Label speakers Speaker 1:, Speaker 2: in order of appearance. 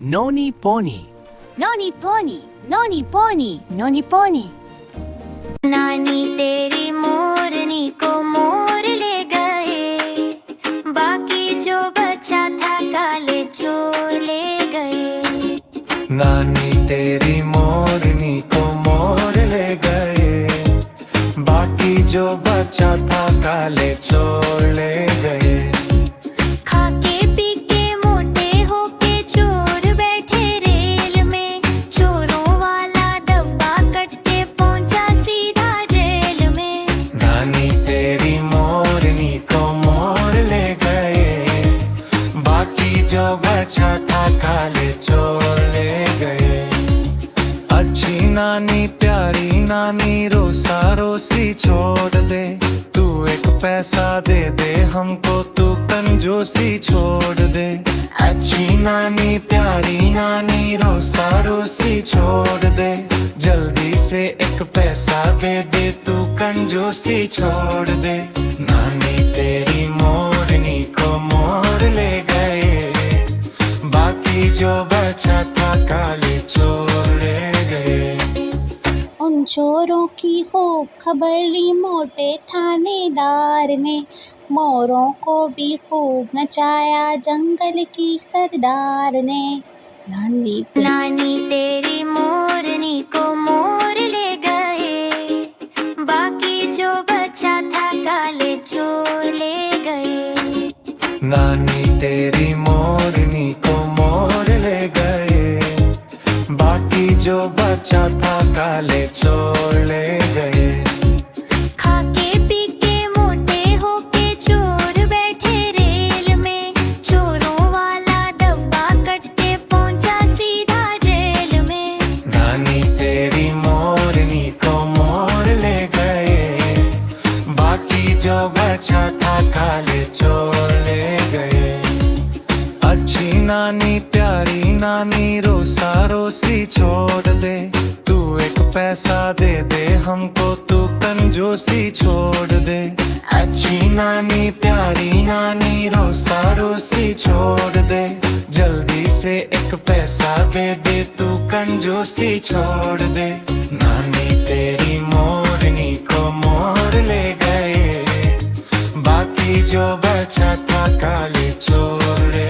Speaker 1: Noni pony.
Speaker 2: Noni pony, noni pony, noni pony।
Speaker 3: नानी तेरी मोरनी को मोर ले गए, बाकी जो बचा था काले चोर ले गए।
Speaker 4: नानी तेरी मोरनी को मोर ले गए, बाकी जो बचा था काले चोर ले गए।
Speaker 3: खाके पी के मोटे होके चोर बैठे रेल में, चोरों वाला डब्बा कट के पहुंचा सीधा जेल में।
Speaker 4: नानी तेरी मोरनी को मोर ले गए, बाकी जो बचा था काले चोर ले गए। अच्छी नानी प्यारी नानी रोसा रोसी छोड़ दे, तू एक पैसा दे दे हमको, तू कंजूसी छोड़ दे। अच्छी नानी प्यारी नानी रोसा रोसी छोड़ दे, जल्दी से एक पैसा दे दे, तू कंजूसी छोड़ दे। नानी तेरी मोरनी को मोर ले गए, बाकी जो बचा था काले चोर ले गए।
Speaker 5: उन चोरों की खूब खबर ली मोटे थानेदार ने, मोरों को भी खूब नचाया जंगल की सरदार ने। नानी
Speaker 3: तेरी मोरनी को मोर ले गए, बाकी जो बचा था काले चोर ले गए।
Speaker 4: नानी तेरी मोरनी को मोर ले गए, बाकी जो बचा था काले चोर ले गए।
Speaker 3: खाके पी के मोटे होके चोर बैठे रेल में, चोरों वाला डब्बा कट के पहुंचा सीधा जेल में।
Speaker 4: नानी तेरी मोरनी को मोर ले गए, बाकी जो बचा था काले चोर ले गए। अच्छी नानी प्यारी नानी रोसा रोसी छोड़ दे, तू एक पैसा दे दे हमको, तू कंजूसी छोड़ दे। अच्छी नानी प्यारी नानी रोसा रोसी छोड़ दे, जल्दी से एक पैसा दे दे, तू कंजूसी छोड़ दे। नानी तेरी मोरनी को मोर ले गए, बाकी जो बचा था काले चोर ले